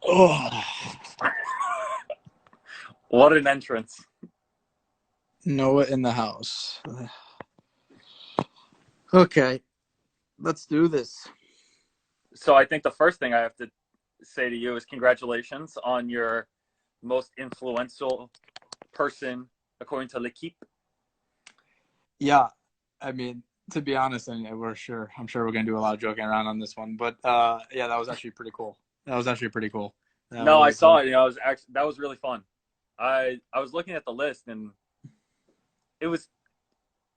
Oh, What an entrance. Noah in the house. Okay, let's do this. So I think the first thing I have to say to you is congratulations on your most influential person according to L'Equipe. Yeah, I mean, to be honest, and I'm sure we're gonna do a lot of joking around on this one, but yeah, that was actually pretty cool. That was actually pretty cool. That No, I was saw it. I was actually that was really fun. I was looking at the list and it was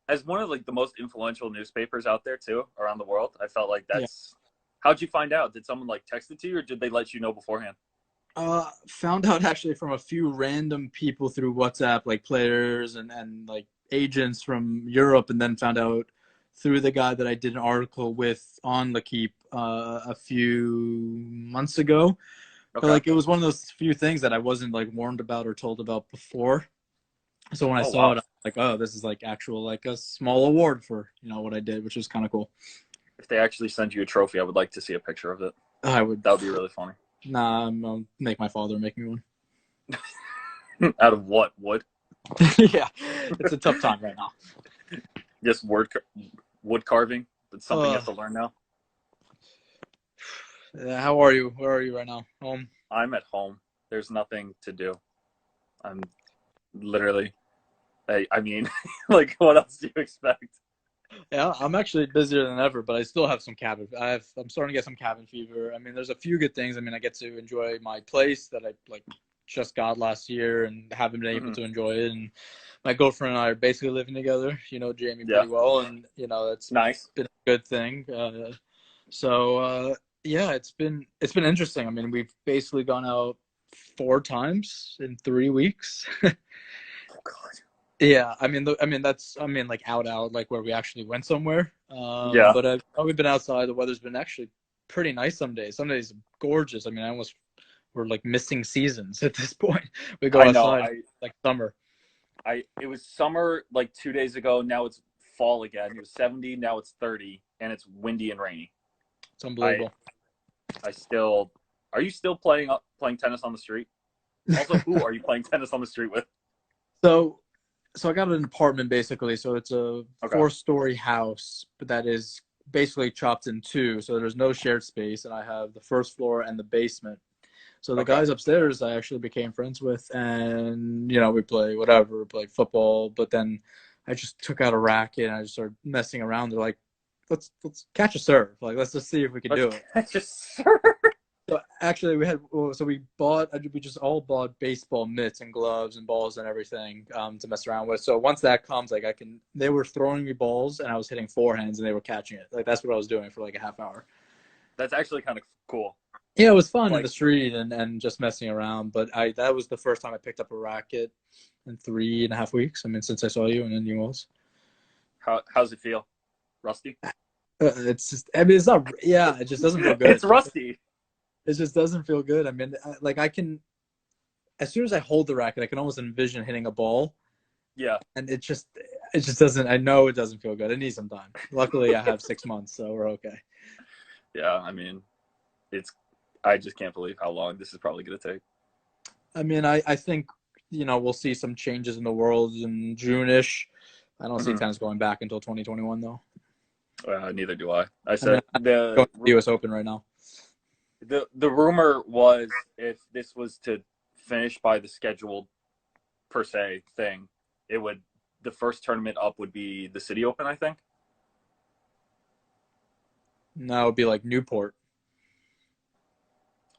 as one of like the most influential newspapers out there too around the world. I felt like yeah. that's how'd you find out? Did someone like text it to you or did they let you know beforehand? Found out actually from a few random people through WhatsApp, like players and like agents from Europe, and then found out through the guy that I did an article with on L'Equipe a few months ago. But Okay. like it was one of those few things that I wasn't like warned about or told about before. So when I Oh saw it, I wow. was like, oh, this is like actual like a small award for what I did, which was kind of cool. If they actually send you a trophy, I would like to see a picture of it. I would That would be really funny. I'll make my father make me one. Out of what? Wood? Yeah, it's a tough time right now. Just wood carving. That's something you Uh, have to learn now. how are you? Where are you right now? Home? I'm at home. There's nothing to do. I'm literally. I mean, like, what else do you expect? Yeah, I'm actually busier than ever, but I still have some cabin. I'm starting to get some cabin fever. I mean, there's a few good things. I mean, I get to enjoy my place that I like just got last year and haven't been able Mm-hmm. to enjoy it. And my girlfriend and I are basically living together. You know Jamie Yeah, pretty well, and that's nice. been a good thing. So yeah, it's been interesting. I mean, we've basically gone out 4 times in 3 weeks. Oh God. Yeah, I mean like out like where we actually went somewhere. Yeah, But we've been outside. The weather's been actually pretty nice some days. Some days gorgeous. I mean, I almost we're like missing seasons at this point. We go I know. outside like summer. It was summer like 2 days ago. Now it's fall again. It was 70. Now it's 30, and it's windy and rainy. It's I unbelievable. I still. Are you still playing tennis on the street? Also, who are you playing tennis on the street with? So so I got an apartment basically. So it's a Okay. 4-story house, but that is basically chopped in two. So there's no shared space, and I have the first floor and the basement. So the Okay. guys upstairs I actually became friends with, and we play whatever, we play football. But then I just took out a racket and I just started messing around. They're like, let's catch a serve. Like let's just see if we can Let's do it. just. So actually, we just all bought baseball mitts and gloves and balls and everything to mess around with. So once that comes, like they were throwing me balls and I was hitting forehands and they were catching it. Like that's what I was doing for like a half hour. That's actually kind of cool. Yeah, it was fun in the Like, street and just messing around. But that was the first time I picked up a racket in 3.5 weeks. I mean, since I saw you and then you was. how's it feel? Rusty? It's just, I mean, it's not. Yeah, it just doesn't feel good. It's rusty. It just doesn't feel good. I mean, like I can, as soon as I hold the racket, I can almost envision hitting a ball, Yeah. and it just doesn't. I know it doesn't feel good. It needs some time. Luckily, I have 6 months, so we're okay. Yeah. I mean, it's. I just can't believe how long this is probably going to take. I mean, I think we'll see some changes in the world in June-ish. I don't see Mm-hmm. tennis going back until 2021 though. Neither do I. I I mean, said I'm going to the U.S. Open right now. the rumor was if this was to finish by the scheduled per se thing, it would the first tournament up would be the City Open, I think. Now it would be like Newport.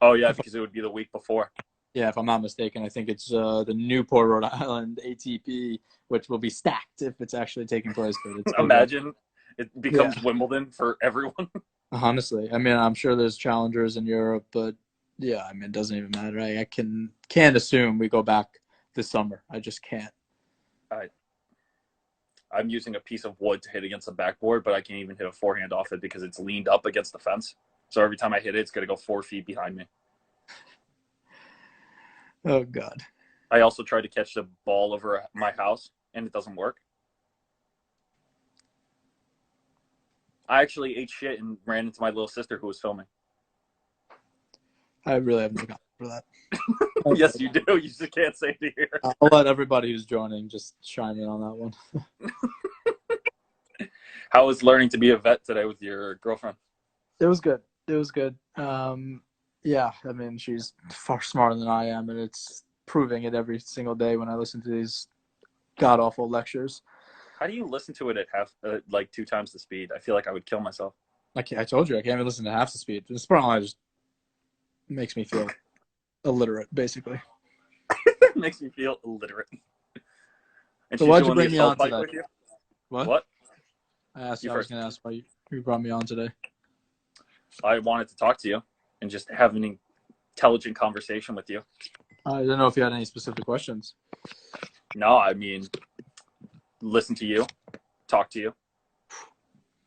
Oh yeah, If because it would be the week before. Yeah, if I'm not mistaken, I think it's the Newport, Rhode Island ATP, which will be stacked if it's actually taking place. But it's good luck. Imagine it Yeah, becomes Wimbledon for everyone. honestly, I mean, I'm sure there's challengers in Europe, but yeah, I mean, it doesn't even matter. I can't assume we go back this summer. I just can't. I, I'm using a piece of wood to hit against the backboard, but I can't even hit a forehand off it because it's leaned up against the fence. So every time I hit it, it's going to go 4 feet behind me. Oh God. I also tried to catch the ball over my house, and it doesn't work. I actually ate shit and ran into my little sister who was filming. I really have no comment for that. Yes, you do. You just can't say it here. I'll let everybody who's joining just chime in on that one. How was learning to be a vet today with your girlfriend? It was good. It was good. Yeah, I mean, she's far smarter than I am, and it's proving it every single day when I listen to these god-awful lectures. How do you listen to it at like 2 times the speed? I feel like I would kill myself. I told you, I can't even listen to half the speed. This probably just makes me feel illiterate, basically. It makes me feel illiterate. And So she's why'd you doing the bring me on assault bike today? with you? What? I You was first. going to ask why you brought me on today. I wanted to talk to you and just have an intelligent conversation with you. I didn't know if you had any specific questions. No, I mean, listen to you, talk to you,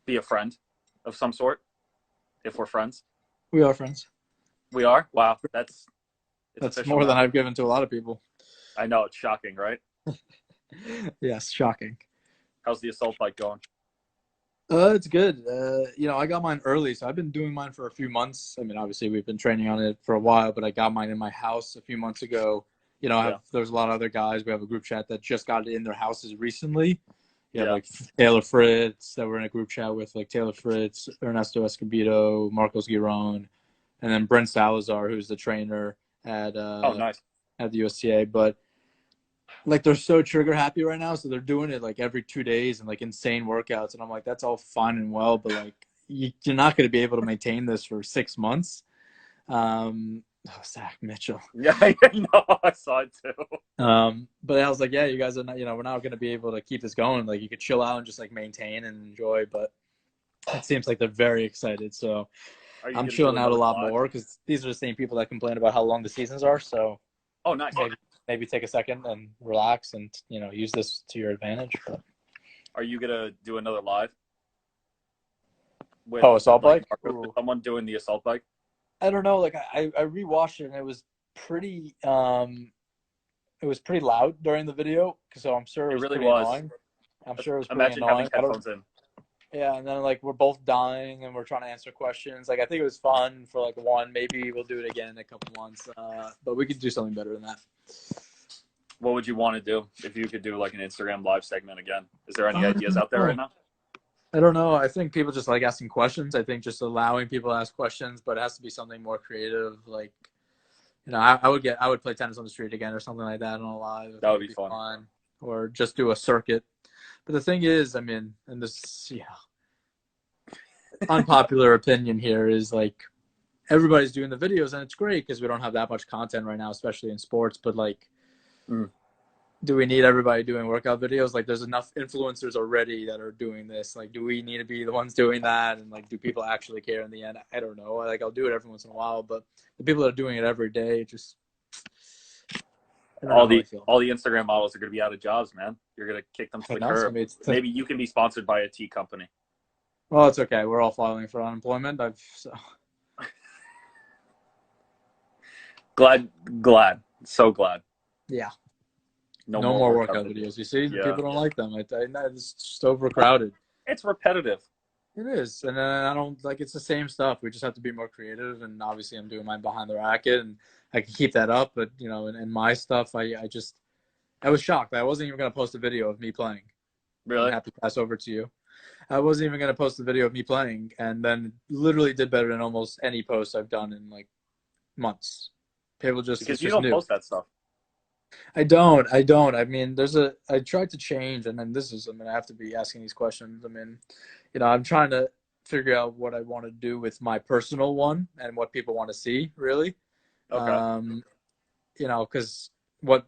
be a friend of some sort, if we're friends. We are friends. We are? Wow, that's more than I've given to a lot of people. I know, it's shocking, right? Yes, shocking. How's the assault bike going? It's good. I got mine early, so I've been doing mine for a few months. I mean, obviously we've been training on it for a while, but I got mine in my house a few months ago. There's a lot of other guys. We have a group chat that just got it in their houses recently. Like Taylor Fritz that we're in a group chat with, like Taylor Fritz, Ernesto Escobedo, Marcos Giron, and then Brent Salazar, who's the trainer at nice. At the USTA. But like they're so trigger happy right now, so they're doing it like every 2 days and like insane workouts, and I'm like, that's all fine and well, but like you're not going to be able to maintain this for 6 months. Zach Mitchell. Yeah, I know. I saw it too. But I was like, yeah, you guys are not, we're not going to be able to keep this going. Like you could chill out and just like maintain and enjoy, but it seems like they're very excited. So I'm chilling out a lot more because these are the same people that complain about how long the seasons are. So nice. Maybe take a second and relax and use this to your advantage. But are you gonna do another live? With, assault bike? With someone doing the assault bike? I don't know. Like I rewatched it and it was pretty loud during the video, so I'm sure it was pretty annoying. I'm sure it was pretty annoying. Having headphones in. Yeah, and then like we're both dying and we're trying to answer questions. Like I think it was fun for like one. Maybe we'll do it again in a couple months. But we could do something better than that. What would you want to do if you could do like an Instagram live segment again? Is there any ideas out there right now? I don't know. I think people just like asking questions. I think just allowing people to ask questions, but it has to be something more creative. Like, I would play tennis on the street again or something like that on a live. That would be fun. Or just do a circuit. But the thing is, I mean, and this, unpopular opinion here is like everybody's doing the videos and it's great because we don't have that much content right now, especially in sports. But like, do we need everybody doing workout videos? Like there's enough influencers already that are doing this. Like, do we need to be the ones doing that? And like, do people actually care in the end? I don't know. Like I'll do it every once in a while, but the people that are doing it every day, just all the Instagram models are going to be out of jobs, man. You're going to kick them to the curb. Maybe you can be sponsored by a tea company. Well, it's okay. We're all filing for unemployment. Glad. So glad. Yeah. No more workout videos. You see, people don't like them. It's just overcrowded. It's repetitive. It is, and I don't like. It's the same stuff. We just have to be more creative. And obviously, I'm doing mine behind the racket, and I can keep that up. But in my stuff, I was shocked. I wasn't even gonna post a video of me playing. Really? I'm happy to pass over to you. I wasn't even gonna post a video of me playing, and then literally did better than almost any post I've done in like months. People just because you don't post that stuff. I don't. I mean, I tried to change, and then I have to be asking these questions. I mean, I'm trying to figure out what I want to do with my personal one and what people want to see, really. Okay. Because what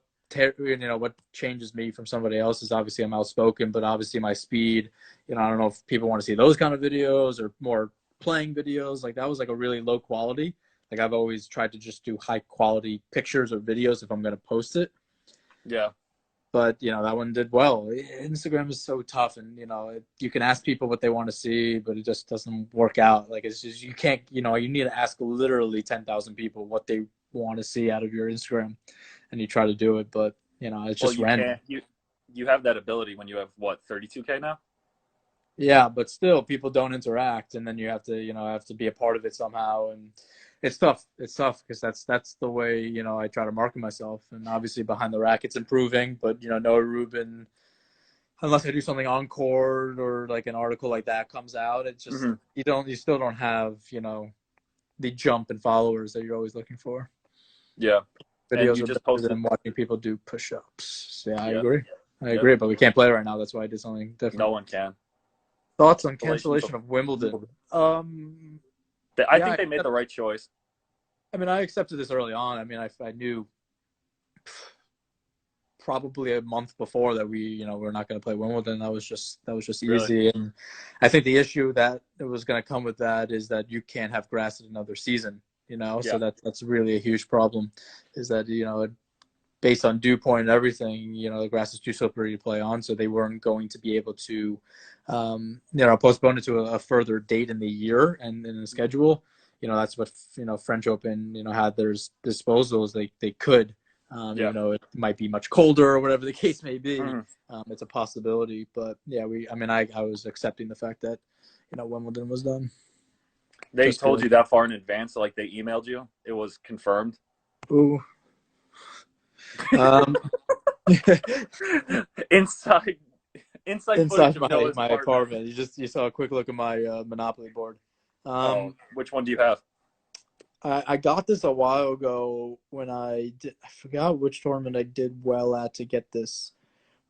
changes me from somebody else is obviously I'm outspoken, but obviously my speed, I don't know if people want to see those kind of videos or more playing videos. Like that was like a really low quality. Like I've always tried to just do high quality pictures or videos if I'm going to post it. Yeah. But, that one did well. Instagram is so tough and, you can ask people what they want to see, but it just doesn't work out. Like it's just, you can't, you need to ask literally 10,000 people what they want to see out of your Instagram and you try to do it. But, it's just random. You have that ability when you have 32K now? Yeah, but still people don't interact and then you have to be a part of it somehow. And it's tough. It's tough because that's the way, you know, I try to market myself. And obviously behind the rack, it's improving. But, you know, Noah Rubin, unless I do something on court or like an article like that comes out, it's just, Mm-hmm. you still don't have, you know, the jump in followers that you're always looking for. Yeah. And Videos you are just better posted. than watching people do push-ups. So, yeah, I Yeah. agree. I Yep. agree, but we can't play right now. That's why I did something No different. one can. Thoughts on Relations cancellation of Wimbledon? I Yeah, think they made the right choice. I mean, I accepted this early on. I mean, I knew probably a month before that we're not going to play Wimbledon. That was just Really. easy. And I think the issue that it was going to come with that is that you can't have grass in another season. You know, Yeah. so that's really a huge problem. Is that, you know, based on dew point and everything, you know, the grass is too slippery to play on, so they weren't going to be able to, you know, postpone it to a further date in the year and in the schedule. You know, that's what, you know, French Open, you know, had their disposals. They could, Yeah. even though it might be much colder or whatever the case may be. Mm-hmm. It's a possibility, but yeah, I was accepting the fact that, you know, Wimbledon was done. They Just told you that far in advance, like they emailed you. It was confirmed. ooh. Um, inside footage inside of Noah's my apartment. apartment. You saw a quick look at my Monopoly board. Which one do you have? I got this a while ago when I forgot which tournament I did well at to get this,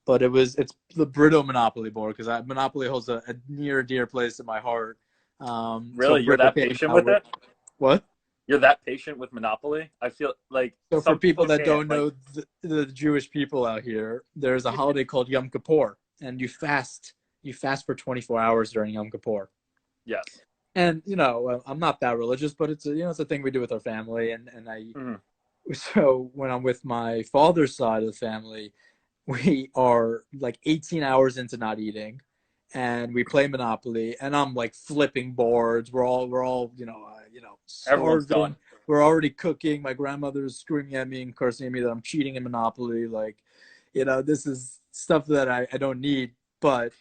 but it's the Brito Monopoly board because Monopoly holds a near and dear place in my heart. So Really, you're Brito that came patient out with with it? what? You're that patient with Monopoly? I feel like So for some people people that can't. don't Like, know the Jewish people out here, there's a holiday called Yom Kippur, and you fast for 24 hours during Yom Kippur. yes. And, you know, I'm not that religious, but it's a thing we do with our family. And Mm-hmm. so when I'm with my father's side of the family, we are like 18 hours into not eating, and we play Monopoly, and I'm like flipping boards. We're all Everyone's starving. done. We're already cooking. My grandmother's screaming at me and cursing at me that I'm cheating in Monopoly. Like, you know, this is stuff that I don't need, but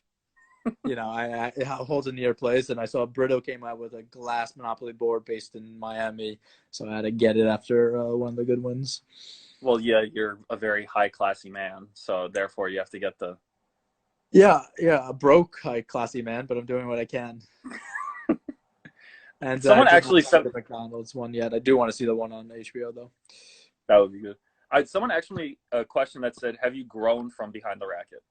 you know, it holds a near place. And I saw Brito came out with a glass Monopoly board based in Miami, so I had to get it after one of the good ones. Well, yeah, you're a very high classy man, so therefore you have to get the. Yeah, a broke, high classy man, but I'm doing what I can. And I Someone did not actually see said the McDonald's one yet. I do want to see the one on HBO though. that would be good. Someone actually a question that said, "Have you grown from behind the racket?"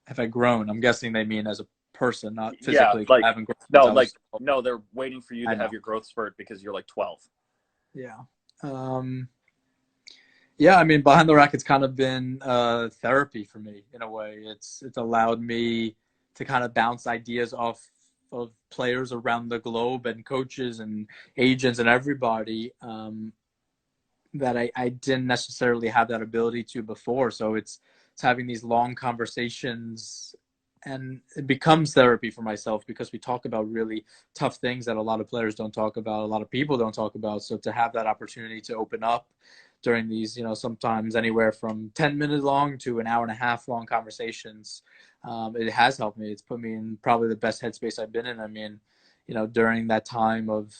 Have I grown? I'm guessing they mean as a person, not Yeah, physically. like I haven't grown since I was. no, they're waiting for you I to know. have your growth spurt because you're like 12. Yeah. Yeah, I mean, behind the racket's kind of been therapy for me in a way. It's allowed me to kind of bounce ideas off of players around the globe and coaches and agents and everybody that I didn't necessarily have that ability to before. So it's having these long conversations, and it becomes therapy for myself because we talk about really tough things that a lot of players don't talk about, a lot of people don't talk about. So to have that opportunity to open up during these, you know, sometimes anywhere from 10-minute long to an hour and a half long conversations, it has helped me. It's put me in probably the best headspace I've been in. I mean, you know, during that time of,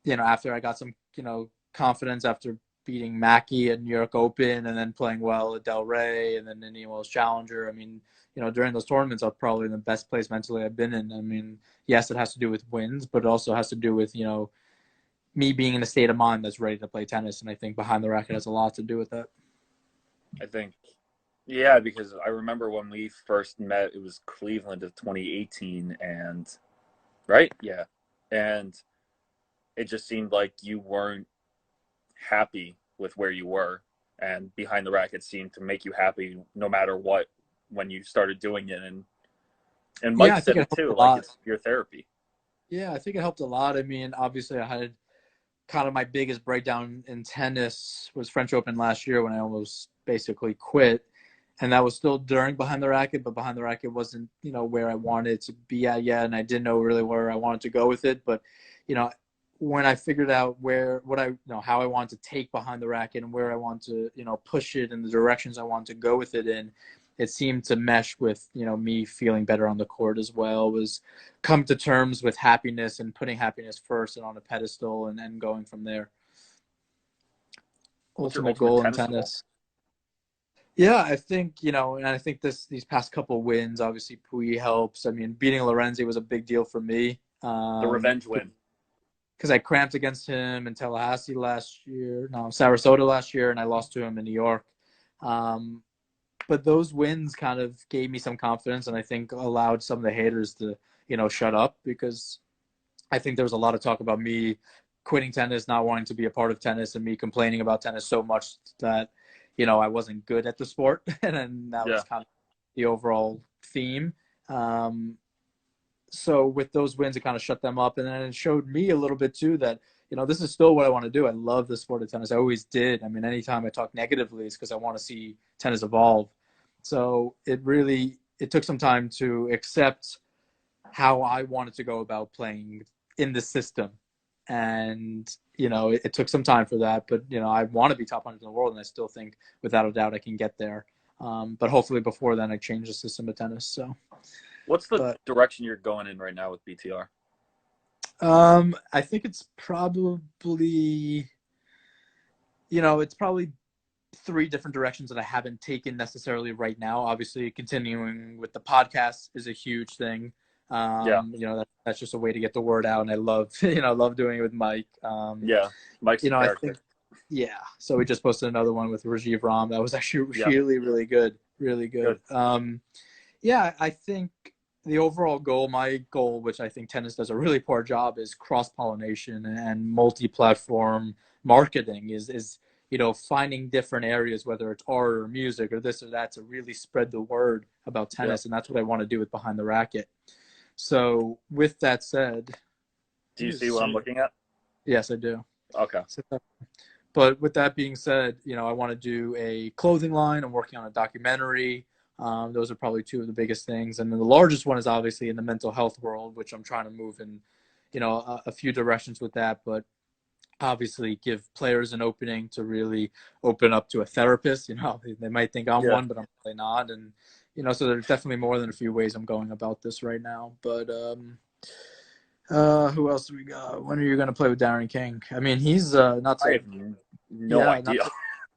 you know, after I got some, you know, confidence after beating Mackey at New York Open and then playing well at Del Rey and then Indian Wells Challenger. I mean, you know, during those tournaments, I'm probably in the best place mentally I've been in. I mean, yes, it has to do with wins, but it also has to do with, you know, me being in a state of mind that's ready to play tennis. And I think behind the racket has a lot to do with that. I think, yeah, because I remember when we first met, it was Cleveland of 2018, and right, yeah, and it just seemed like you weren't happy with where you were, and behind the racket seemed to make you happy no matter what when you started doing it. And Yeah, Mike I think said it it helped too, a like lot. it's your therapy. Yeah, I think it helped a lot. I mean, obviously I had kind of my biggest breakdown in tennis was French Open last year when I almost basically quit. And that was still during behind the racket, but behind the racket wasn't, you know, where I wanted to be at yet. And I didn't know really where I wanted to go with it. But, you know, when I figured out how I wanted to take behind the racket and where I want to, you know, push it in the directions I want to go with it in, it seemed to mesh with, me feeling better on the court as well, was come to terms with happiness and putting happiness first and on a pedestal, and then going from there. What's your Ultimate ultimate goal in tennis goal? tennis. Yeah, I think, and I think these past couple wins, obviously Pui helps. I mean, beating Lorenzi was a big deal for me. The revenge win. Because I cramped against him in Tallahassee Sarasota last year, and I lost to him in New York. But those wins kind of gave me some confidence, and I think allowed some of the haters to, shut up, because I think there was a lot of talk about me quitting tennis, not wanting to be a part of tennis, and me complaining about tennis so much that, I wasn't good at the sport. And then that was kind of the overall theme. So with those wins, it kind of shut them up. And then it showed me a little bit too that, this is still what I want to do. I love the sport of tennis. I always did. I mean, anytime I talk negatively, it's because I want to see tennis evolve. So it took some time to accept how I wanted to go about playing in the system. And, it took some time for that, but, I want to be top 100 in the world. And I still think without a doubt I can get there. But hopefully before then I change the system of tennis. So what's the direction you're going in right now with BTR? I think it's probably, it's probably three different directions that I haven't taken necessarily right now. Obviously, continuing with the podcast is a huge thing. That's just a way to get the word out, and I love, love doing it with Mike. Mike's a character. So we just posted another one with Rajiv Ram. That was actually really, really good. Really good. I think the overall goal, my goal, which I think tennis does a really poor job, is cross-pollination and multi-platform marketing, is finding different areas, whether it's art or music or this or that, to really spread the word about tennis. And that's what I want to do with Behind the Racquet. So with that said, do you see what I'm looking at? Yes, I do. Okay. But with that being said, I want to do a clothing line. I'm working on a documentary. Those are probably two of the biggest things. And then the largest one is obviously in the mental health world, which I'm trying to move in, a few directions with that. But obviously give players an opening to really open up to a therapist. They might think I'm one, but I'm really not. And, so there's definitely more than a few ways I'm going about this right now. But who else do we got? When are you going to play with Darren King? I mean, he's not to, I have no idea.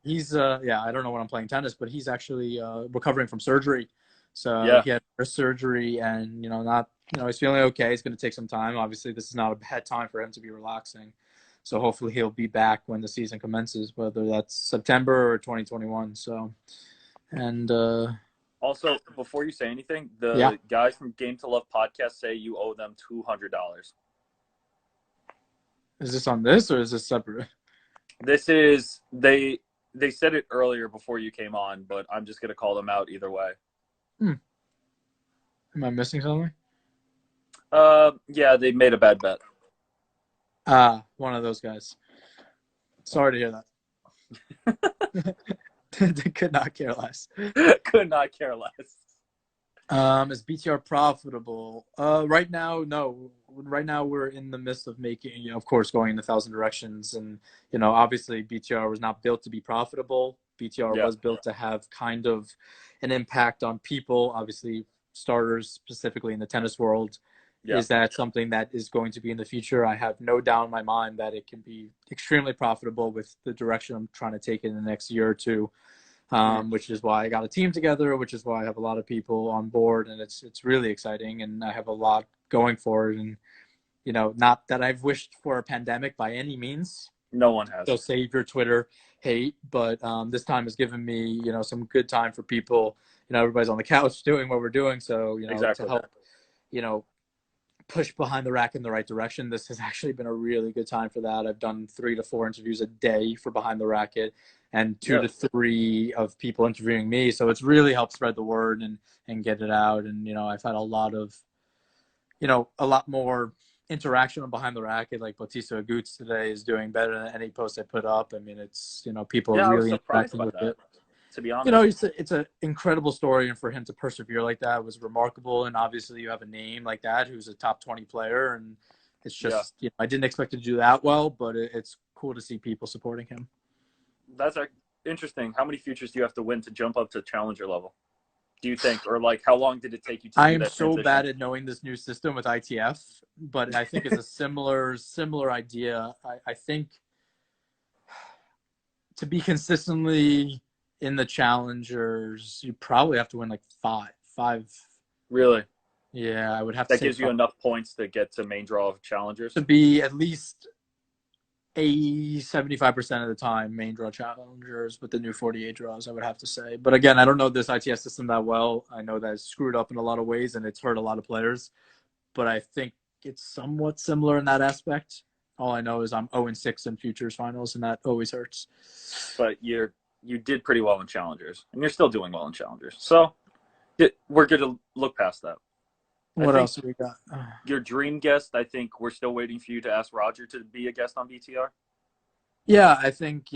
He's I don't know when I'm playing tennis, but he's actually recovering from surgery. So he had a surgery, and he's feeling okay. It's going to take some time. Obviously, this is not a bad time for him to be relaxing. So hopefully he'll be back when the season commences, whether that's September or 2021. So, and also, before you say anything, the guys from Game to Love podcast say you owe them $200. Is this on this, or is this separate? This is they said it earlier before you came on, but I'm just gonna call them out either way. Am I missing something? Yeah, they made a bad bet. One of those guys. Sorry to hear that. Could not care less. Could not care less. Is BTR profitable? Right now, no. Right now, we're in the midst of making, of course, going in 1,000 directions. And, obviously BTR was not built to be profitable. BTR was built to have kind of an impact on people, obviously starters, specifically in the tennis world. Is that something that is going to be in the future? I have no doubt in my mind that it can be extremely profitable with the direction I'm trying to take in the next year or two, which is why I got a team together, which is why I have a lot of people on board, and it's really exciting, and I have a lot going for it. And, not that I've wished for a pandemic by any means. No one has. So save your Twitter hate, but this time has given me, some good time for people. Everybody's on the couch doing what we're doing, so to help, push Behind the Rack in the right direction. This has actually been a really good time for that. I've done 3 to 4 interviews a day for Behind the Racket, and 2 to 3 of people interviewing me. So it's really helped spread the word and get it out. And, I've had a lot more interaction on Behind the Racket. Like Bautista Agut today is doing better than any post I put up. I mean, it's, people are really interacting with it. To be honest, it's an incredible story, and for him to persevere like that was remarkable. And obviously, you have a name like that who's a top 20 player, and it's just I didn't expect to do that well, but it's cool to see people supporting him. That's interesting. How many futures do you have to win to jump up to challenger level? do you think? Or like, how long did it take you to I do am that so transition? bad at knowing this new system with ITF, but I think it's a similar idea. I think to be consistently in the challengers, you probably have to win like five. Really? Yeah, I would have to That say gives you five enough points to get to main draw of challengers? to be at least 75% of the time main draw challengers with the new 48 draws, I would have to say. But again, I don't know this ITS system that well. I know that it's screwed up in a lot of ways and it's hurt a lot of players, but I think it's somewhat similar in that aspect. All I know is I'm 0-6 in futures finals, and that always hurts. But you did pretty well in challengers, and you're still doing well in challengers. So we're going to look past that. I What think else have we got? your dream guest, I think we're still waiting for you to ask Roger to be a guest on BTR. Yeah, I think,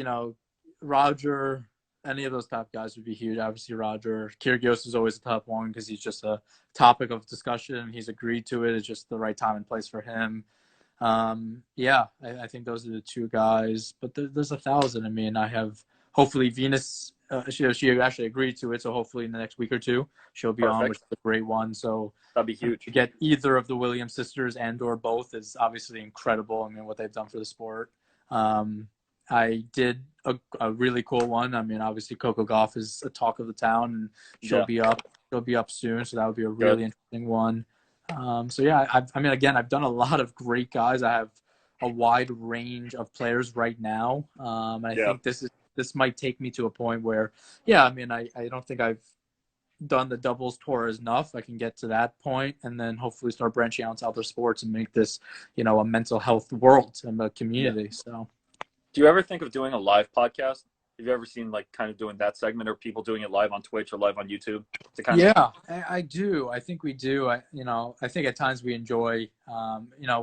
Roger, any of those top guys would be huge. Obviously, Roger. Kyrgios is always a top one because he's just a topic of discussion. He's agreed to it. It's just the right time and place for him. Yeah, I think those are the two guys. But there's 1,000. I mean, I have hopefully Venus. She actually agreed to it, so hopefully in the next week or two she'll be on, which Perfect. is a great one. So That'd be huge. to get either of the Williams sisters and or both is obviously incredible. I mean, what they've done for the sport. I did a really cool one. I mean, obviously Coco Gauff is a talk of the town, and she'll Yeah. be up. She'll be up soon, so that would be a Good. really interesting one. So yeah, I mean, again, I've done a lot of great guys. I have a wide range of players right now, and I think this might take me to a point where, yeah, I mean, I don't think I've done the doubles tour enough. I can get to that point and then hopefully start branching out to other sports and make this, a mental health world and a community. Yeah. So Do you ever think of doing a live podcast? Have you ever seen like kind of doing that segment, or people doing it live on Twitch or live on YouTube to kind of? yeah, I do. I think we do. I think at times we enjoy,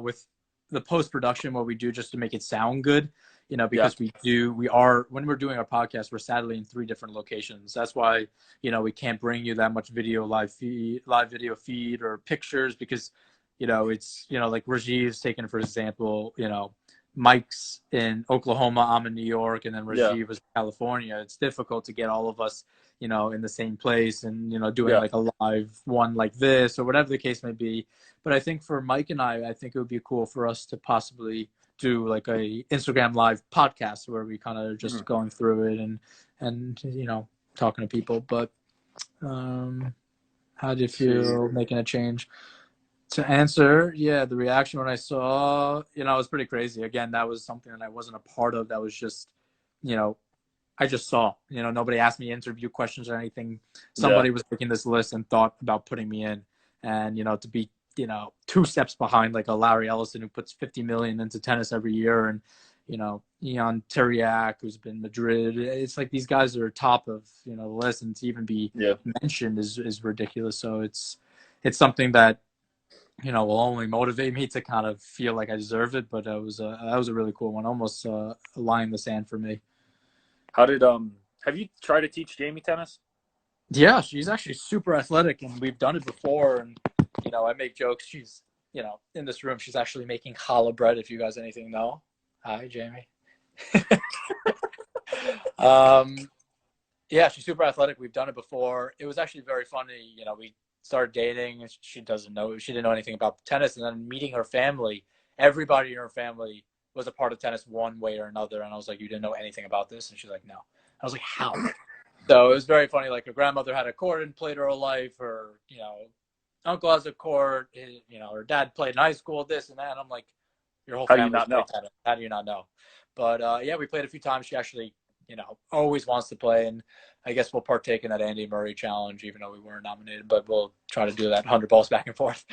with the post production, what we do just to make it sound good, because we are, when we're doing our podcast, we're sadly in 3 different locations. That's why, we can't bring you that much live video feed or pictures because, it's, like Rajiv's taken, for example, Mike's in Oklahoma, I'm in New York, and then Rajiv was in California. It's difficult to get all of us, in the same place and, doing like a live one like this or whatever the case may be. But I think for Mike and I think it would be cool for us to possibly do like a Instagram live podcast where we kind of just going through it and talking to people. But how do you feel making a change? To answer, yeah, the reaction when I saw, it was pretty crazy. Again, that was something that I wasn't a part of. That was just, I just saw, nobody asked me interview questions or anything. Somebody was making this list and thought about putting me in. And, to be, 2 steps behind like a Larry Ellison who puts 50 million into tennis every year. And, Ion Teriak, who's been Madrid. It's like these guys are top of, the list, and to even be mentioned is ridiculous. So it's something that, will only motivate me to kind of feel like I deserve it. But that was a really cool one. Almost a line in the sand for me. How did have you tried to teach Jamie tennis? Yeah, she's actually super athletic, and we've done it before. And I make jokes. She's in this room. She's actually making challah bread. If you guys anything know. Hi, Jamie. Yeah, she's super athletic. We've done it before. It was actually very funny. We started dating. She didn't know anything about tennis, and then meeting her family. Everybody in her family was a part of tennis one way or another. And I was like, "You didn't know anything about this?" And she's like, "No." I was like, "How?" So it was very funny. Like her grandmother had a court and played her whole life. Her, uncle has a court. Her dad played in high school, this and that. And I'm like, your whole family played tennis. How do you not know? But yeah, we played a few times. She actually, always wants to play. And I guess we'll partake in that Andy Murray challenge, even though we weren't nominated. But we'll try to do that 100 balls back and forth.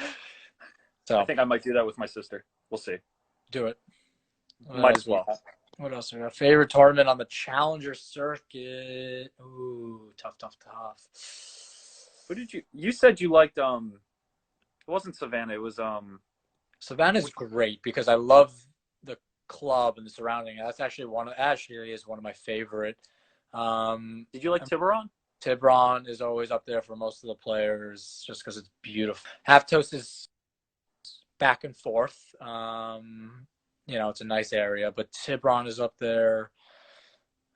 So I think I might do that with my sister. We'll see. Do it. Might as well. What else? Our favorite tournament on the Challenger circuit. Ooh, tough. What did you said you liked? It wasn't Savannah. It was Savannah's great because I love the club and the surrounding. That's actually is one of my favorite. Did you like Tiburon? Tiburon is always up there for most of the players just because it's beautiful. Half Toast is back and forth. It's a nice area, but Tiburon is up there.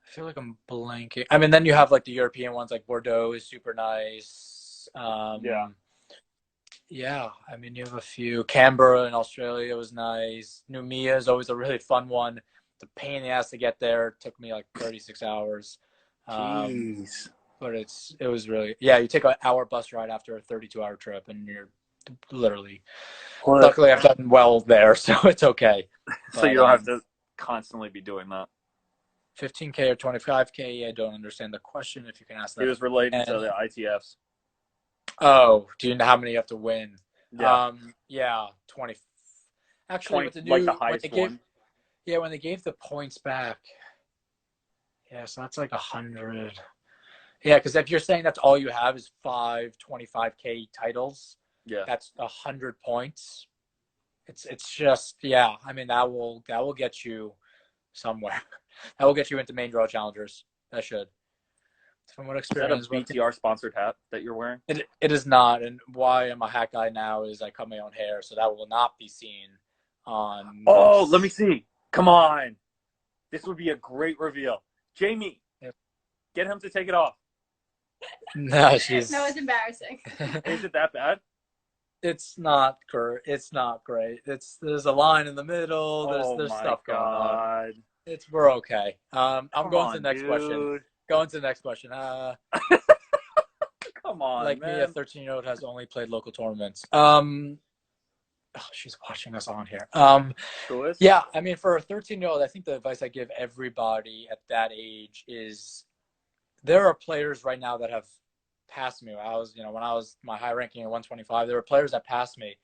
I feel like I'm blanking. I mean, then you have like the European ones, like Bordeaux is super nice. Yeah. Yeah, I mean, you have a few. Canberra in Australia was nice. Noumea is always a really fun one. It's a pain in the ass to get there. It took me like 36 hours. Jeez. But it was really, yeah, you take an hour bus ride after a 32-hour trip and you're literally, What? luckily I've done well there, so it's okay. So you But don't have to constantly be doing that. 15K or 25K, I don't understand the question. If you can ask It that was related to again. the ITFs. Oh, do you know how many you have to win? Yeah. Yeah, 20. Actually, 20, with the like the new, when they highest gave, one. yeah, when they gave the points back, yeah, so that's like 100. Yeah, because if you're saying that's all you have is 25K titles, Yeah. that's 100 points. It's just, yeah. I mean, that will get you somewhere. That will get you into main draw challengers. That should. From what Is that a experience, what BTR sponsored hat that you're wearing? it is not. And why I'm a hat guy now is I cut my own hair, so that will not be seen on. Oh, let me see. Come on. This would be a great reveal. Jamie, get him to take it off. No, she's. No, it's embarrassing. Is it that bad? It's not great. It's not great. There's a line in the middle. There's my stuff going on. God. We're okay. I'm Come going on, to the next dude. question. Going to the next question. Come on, Like man. me, a 13-year-old has only played local tournaments. Oh, she's watching us on here. Yeah, I mean, for a 13-year-old, I think the advice I give everybody at that age is there are players right now that have passed me. When I was my high ranking at 125, there were players that passed me,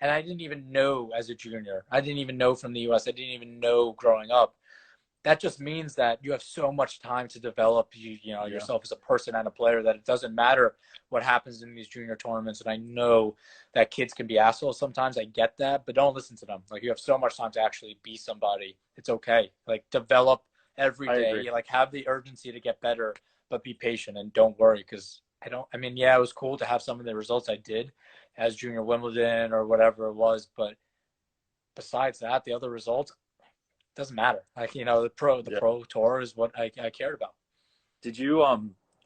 and I didn't even know as a junior. I didn't even know from the U.S. I didn't even know growing up. That just means that you have so much time to develop yourself as a person and a player that it doesn't matter what happens in these junior tournaments. And I know that kids can be assholes sometimes. I get that, but don't listen to them. Like, you have so much time to actually be somebody. It's okay. Like, develop every day. Like, have the urgency to get better, but be patient and don't worry. Because yeah, it was cool to have some of the results I did as junior Wimbledon or whatever it was. But besides that, the other results, doesn't matter. Like, the pro tour is what I cared about. Did you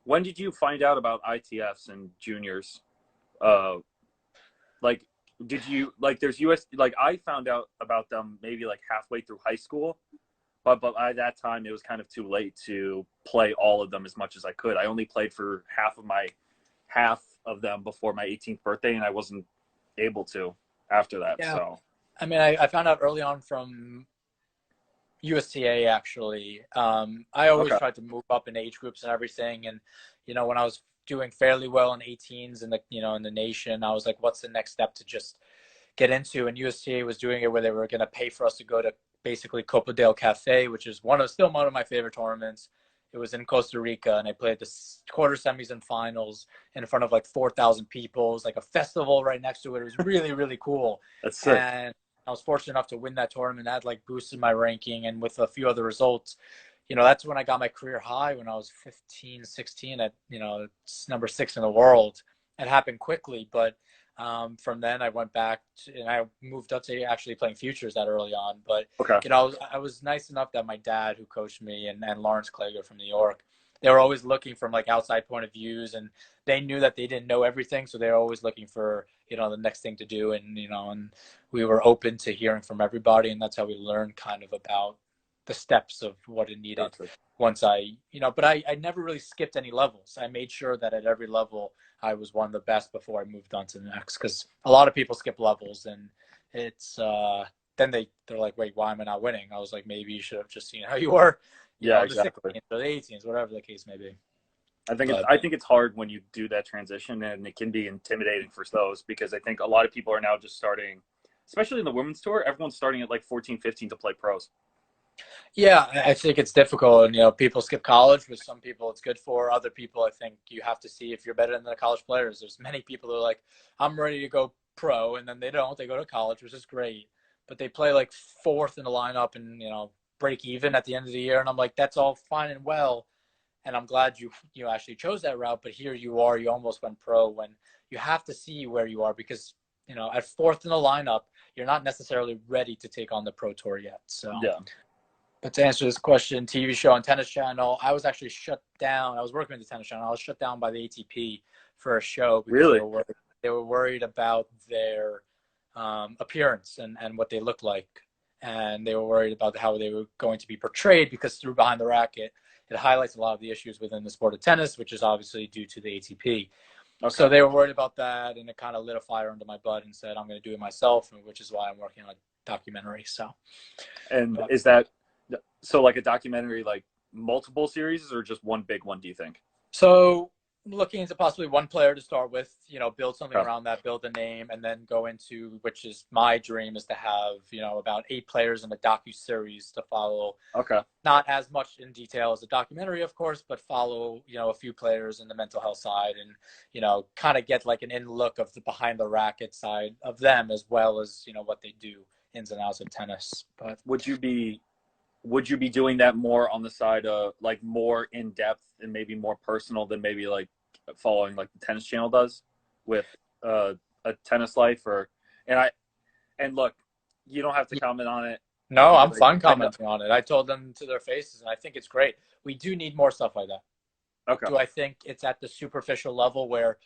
when did you find out about ITFs and juniors? Like, did you, like, there's US, like, I found out about them maybe like halfway through high school, but by that time it was kind of too late to play all of them as much as I could. I only played for half of them before my 18th birthday, and I wasn't able to after that. Yeah. So I mean, I found out early on from USTA, actually. I always tried to move up in age groups and everything. And, when I was doing fairly well in 18s in the nation, I was like, what's the next step to just get into? And USTA was doing it where they were going to pay for us to go to basically Copa del Cafe, which is still one of my favorite tournaments. It was in Costa Rica, and I played the quarter semis and finals in front of like 4,000 people. It was like a festival right next to it. It was really, really cool. That's sick. And I was fortunate enough to win that tournament. That like boosted my ranking, and with a few other results, that's when I got my career high when I was 15, 16 at, number 6 in the world. It happened quickly, but from then I went back and I moved up to actually playing futures that early on. But, I was nice enough that my dad, who coached me, and Lawrence Klager from New York, they were always looking from like outside point of views, and they knew that they didn't know everything. So they were always looking for, the next thing to do. And, and we were open to hearing from everybody. And that's how we learned kind of about the steps of what it needed once but I never really skipped any levels. I made sure that at every level I was one of the best before I moved on to the next. Cause a lot of people skip levels, and it's, then they're like, wait, why am I not winning? I was like, maybe you should have just seen how you were. Exactly. The 16s or the 18s, whatever the case may be. I think it's hard when you do that transition, and it can be intimidating for those, because I think a lot of people are now just starting, especially in the women's tour, everyone's starting at like 14, 15 to play pros. Yeah, I think it's difficult, and people skip college. With some people, it's good for. Other people, I think you have to see if you're better than the college players. There's many people that are like, I'm ready to go pro, and then they don't. They go to college, which is great, but they play like 4th in the lineup and break even at the end of the year. And I'm like, that's all fine and well, and I'm glad you actually chose that route. But here you are, you almost went pro, when you have to see where you are, because at 4th in the lineup, you're not necessarily ready to take on the pro tour yet. So yeah. But to answer this question, TV show on Tennis Channel, I was actually shut down. I was working with the Tennis Channel. I was shut down by the ATP for a show because Really? they were worried about their appearance and what they looked like, and they were worried about how they were going to be portrayed because through Behind the Racket, it highlights a lot of the issues within the sport of tennis, which is obviously due to the ATP. Okay. So they were worried about that, and it kind of lit a fire under my butt and said, I'm going to do it myself, which is why I'm working on a documentary. So, And is that so like a documentary, like multiple series or just one big one, do you think? so looking into possibly one player to start with, build something Okay. around that, build a name, and then go into, which is my dream, is to have, about 8 players in a docu-series to follow. Okay. Not as much in detail as a documentary, of course, but follow, a few players in the mental health side and, kind of get like an in look of the behind the racket side of them, as well as, what they do ins and outs of tennis. But Would you be doing that more on the side of like more in depth and maybe more personal than maybe like following like the Tennis Channel does with a tennis life? And look, you don't have to comment on it. no, I'm Because fine commenting on it. I told them to their faces, and I think it's great. We do need more stuff like that. Okay. Do I think it's at the superficial level where,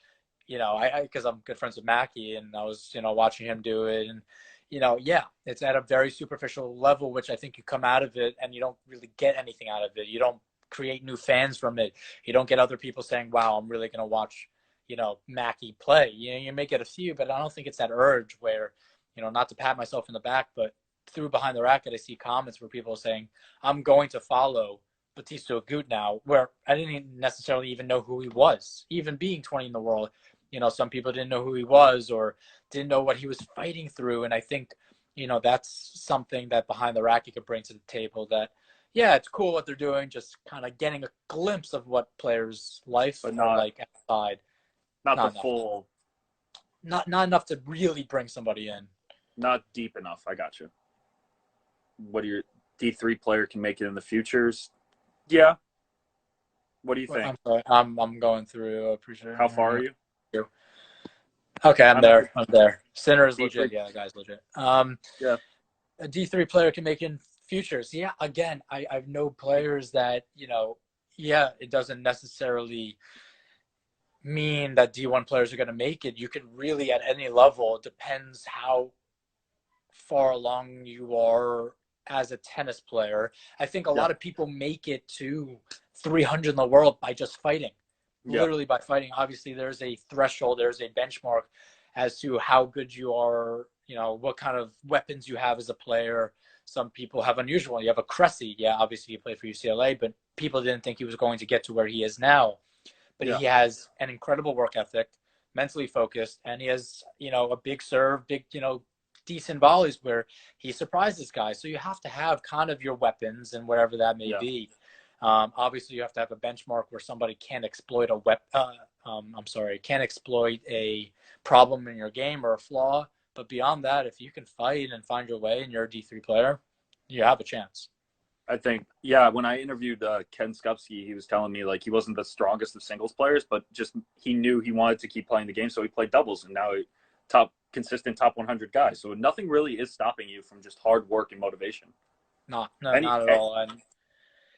because I'm good friends with Mackie, and I was, watching him do it, and, yeah, it's at a very superficial level, which I think you come out of it and you don't really get anything out of it. You don't create new fans from it. You don't get other people saying, wow, I'm really going to watch, Mackie play. You may get a few, but I don't think it's that urge where, not to pat myself in the back, but through Behind the Racket, I see comments where people are saying, I'm going to follow Bautista Agut now, where I didn't necessarily even know who he was, even being 20 in the world. Some people didn't know who he was or didn't know what he was fighting through. And I think, that's something that Behind the Racket could bring to the table that, yeah, it's cool what they're doing, just kind of getting a glimpse of what players' life But are not like outside. not the Not enough. full, Not enough to really bring somebody in. not deep enough. I got you. What do your D3 player can make it in the futures? Yeah. What do you think? I'm sorry. I'm going through. Appreciate. How far are you? Okay, I'm I'm at there. I'm there. Sinner is D3. legit. Yeah, the guy's legit. Yeah. A D3 player can make in futures. Yeah, again, I know players that, yeah, it doesn't necessarily mean that D1 players are going to make it. You can really, at any level, it depends how far along you are as a tennis player. I think a lot of people make it to 300 in the world by just fighting. Literally by fighting. Obviously, there's a threshold, there's a benchmark as to how good you are, what kind of weapons you have as a player. Some people have unusual. You have a Cressy. Yeah, obviously he played for UCLA, but people didn't think he was going to get to where he is now. But he has an incredible work ethic, mentally focused, and he has, a big serve, big, decent volleys where he surprises guys. So you have to have kind of your weapons and whatever that may be. Obviously, you have to have a benchmark where somebody can't exploit can't exploit a problem in your game or a flaw. But beyond that, if you can fight and find your way and you're a D3 player, you have a chance. I think, when I interviewed Ken Skupski, he was telling me like he wasn't the strongest of singles players, but just he knew he wanted to keep playing the game, so he played doubles, and now consistent top 100 guy. So nothing really is stopping you from just hard work and motivation. Not at all.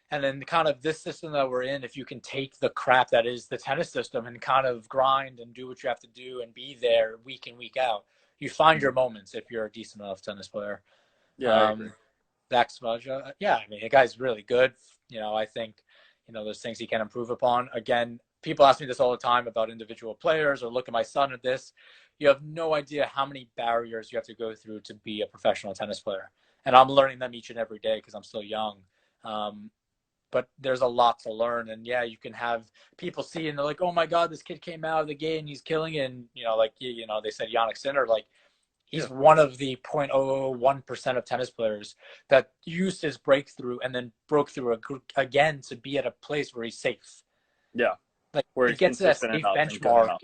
And then kind of this system that we're in, if you can take the crap that is the tennis system and kind of grind and do what you have to do and be there week in, week out, you find your moments if you're a decent enough tennis player. Zach Svaja, the guy's really good. I think, there's things he can improve upon. Again, people ask me this all the time about individual players or look at my son at this. You have no idea how many barriers you have to go through to be a professional tennis player. And I'm learning them each and every day because I'm still young. But there's a lot to learn. And you can have people see and they're like, oh my God, this kid came out of the game and he's killing it. And, they said Yonex Sinner, like he's one of the 0.001% of tennis players that used his breakthrough and then broke through again to be at a place where he's safe. Yeah. Like where he gets to that safe benchmark.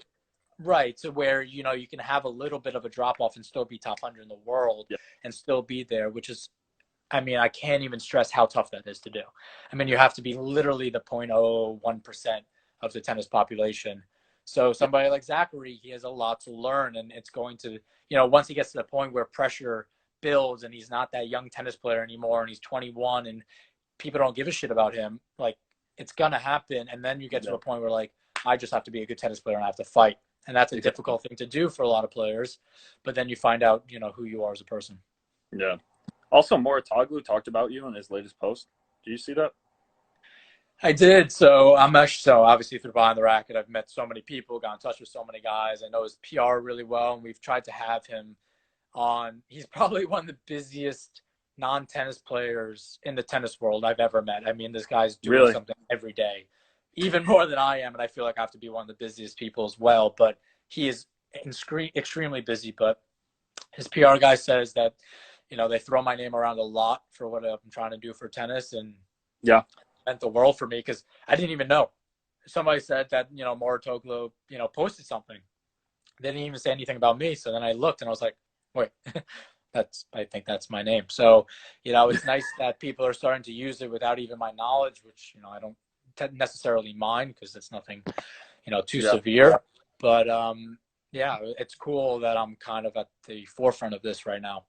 Right. So where, you can have a little bit of a drop off and still be top 100 in the world and still be there, which is, I can't even stress how tough that is to do. You have to be literally the 0.01% of the tennis population. So somebody like Zachary, he has a lot to learn, and it's going to, once he gets to the point where pressure builds and he's not that young tennis player anymore and he's 21 and people don't give a shit about him, like it's going to happen. And then you get to a point where like, I just have to be a good tennis player and I have to fight. And that's a difficult thing to do for a lot of players. But then you find out, who you are as a person. Yeah. Also, Moratoglu talked about you in his latest post. Do you see that? I did. So obviously through Behind the Racket, I've met so many people, got in touch with so many guys. I know his PR really well, and we've tried to have him on. He's probably one of the busiest non-tennis players in the tennis world I've ever met. I mean, this guy's doing something every day, even more than I am, and I feel like I have to be one of the busiest people as well. But he is extremely busy. But his PR guy says that, they throw my name around a lot for what I'm trying to do for tennis, and yeah, it meant the world for me because I didn't even know. Somebody said that, Moratoglu, posted something. They didn't even say anything about me. So then I looked and I was like, wait, I think that's my name. So, it's nice that people are starting to use it without even my knowledge, which, I don't necessarily mind because it's nothing, too severe. But, it's cool that I'm kind of at the forefront of this right now.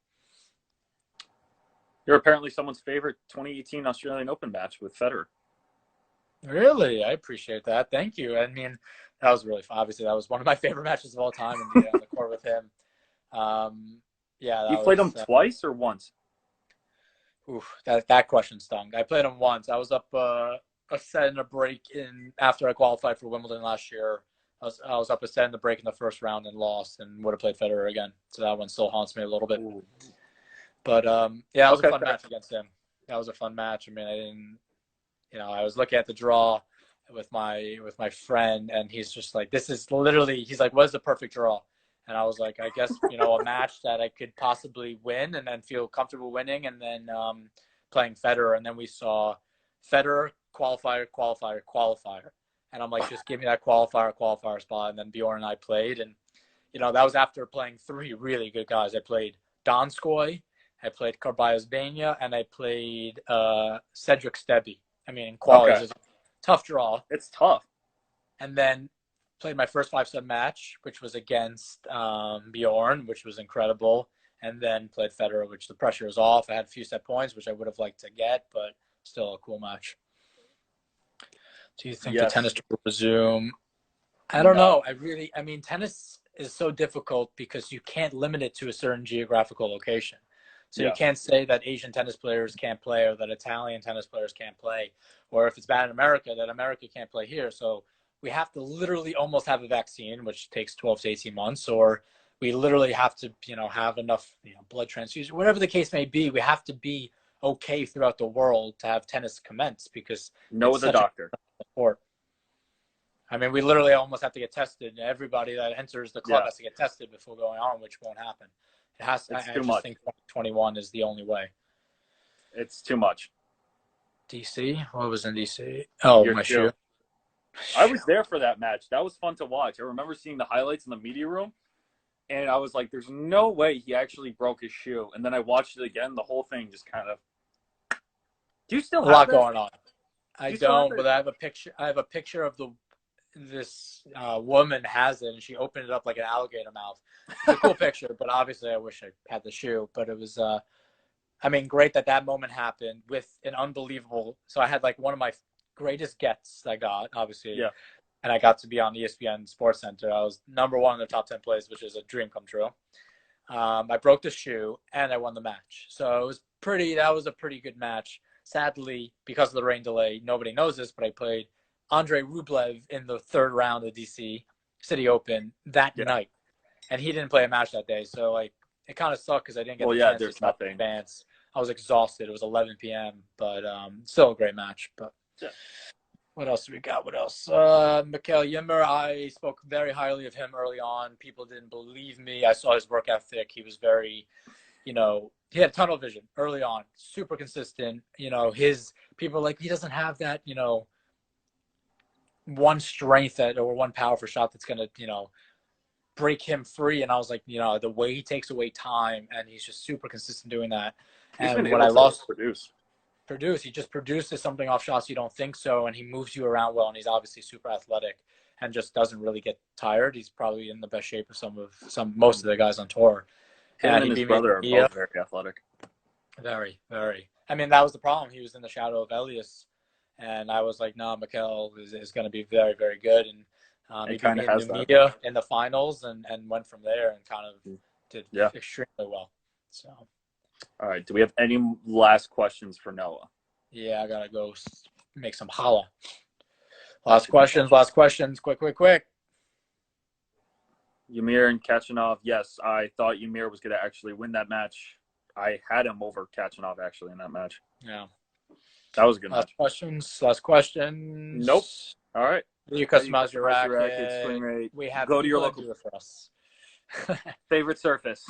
You're apparently someone's favorite 2018 Australian Open match with Federer. Really? I appreciate that. Thank you. I mean, that was really fun. Obviously, that was one of my favorite matches of all time on the court with him. You played him twice or once? Oof, that question stung. I played him once. I was up a set and a break after I qualified for Wimbledon last year. I was up a set and a break in the first round and lost, and would have played Federer again. So that one still haunts me a little bit. Ooh. But it was a fun match against him. That was a fun match. I mean, I didn't, I was looking at the draw with my friend, and he's just like, this is literally, he's like, what is the perfect draw? And I was like, I guess, a match that I could possibly win and then feel comfortable winning, and then playing Federer. And then we saw Federer, qualifier. And I'm like, just give me that qualifier spot. And then Bjorn and I played. And, that was after playing 3 really good guys. I played Donskoy, I played Carballes Baena, and I played Cedric Stebby. I mean, in qualities, it's a tough draw. It's tough. And then played my first 5-set match, which was against Bjorn, which was incredible. And then played Federer, which the pressure was off. I had a few set points, which I would have liked to get, but still a cool match. Do you think the tennis will resume? I don't know. I mean, tennis is so difficult because you can't limit it to a certain geographical location. So you can't say that Asian tennis players can't play, or that Italian tennis players can't play, or if it's bad in America, that America can't play here. So we have to literally almost have a vaccine, which takes 12 to 18 months, or we literally have to, have enough, blood transfusion, whatever the case may be. We have to be okay throughout the world to have tennis commence, because know the doctor. Sport. I mean, we literally almost have to get tested. Everybody that enters the club has to get tested before going on, which won't happen. It has to. I just think 2021 is the only way. It's too much. DC? What was in DC? Oh, my shoe. I was there for that match. That was fun to watch. I remember seeing the highlights in the media room, and I was like, there's no way he actually broke his shoe. And then I watched it again. The whole thing just kind of... Do you still have a lot going on? I don't, but I have a picture of this woman has it, and she opened it up like an alligator mouth. It's a cool picture, but obviously I wish I had the shoe. But it was, great that moment happened with an unbelievable. So I had like one of my greatest gets I got, obviously. Yeah. And I got to be on ESPN Sports Center. I was number 1 in the top 10 plays, which is a dream come true. I broke the shoe and I won the match. So that was a pretty good match. Sadly, because of the rain delay, nobody knows this, but I played Andrei Rublev in the 3rd round of DC City Open that night. And he didn't play a match that day. So it kind of sucked because I didn't get the chance to stop in advance. I was exhausted. It was 11 p.m., but still a great match. But what else do we got? What else? Mikael Ymer, I spoke very highly of him early on. People didn't believe me. I saw his work ethic. He was very, he had tunnel vision early on, super consistent. His people were like, he doesn't have that, one strength or one powerful shot that's going to, break him free. And I was like, the way he takes away time, and he's just super consistent doing that. And when I lost he just produces something off shots you don't think so, and he moves you around well, and he's obviously super athletic and just doesn't really get tired. He's probably in the best shape of most of the guys on tour. And his brother are both very athletic. Very, very. I mean, that was the problem. He was in the shadow of Elias, and I was like, no, Mikael is going to be very, very good. And He It beat kind me of in has that. Numita in the finals and went from there and kind of did Yeah. extremely well. So, All right. Do we have any last questions for Noah? yeah, I gotta go make some challah. Last questions. Quick. Ymir and Kachanov. Yes, I thought Ymir was going to actually win that match. I had him over Kachanov actually in that match. Yeah. That was a good match. Last questions. Nope. All right. You customize your racket. Swing rate. We have Go to your local. Do it for us. Favorite surface.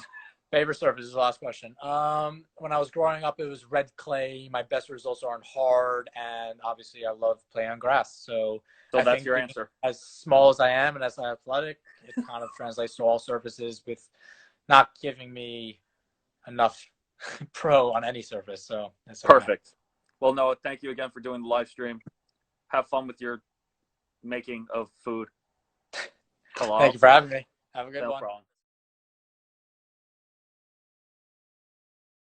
Favorite surface is the last question. When I was growing up, it was red clay. My best results are on hard, and obviously, I love playing on grass. So that's your answer. As small as I am and as athletic, it kind of translates to all surfaces with not giving me enough pro on any surface. So that's okay. Perfect. Well, Noah, thank you again for doing the live stream. Have fun with your making of food. Thank you for having me. Have a good one. No problem.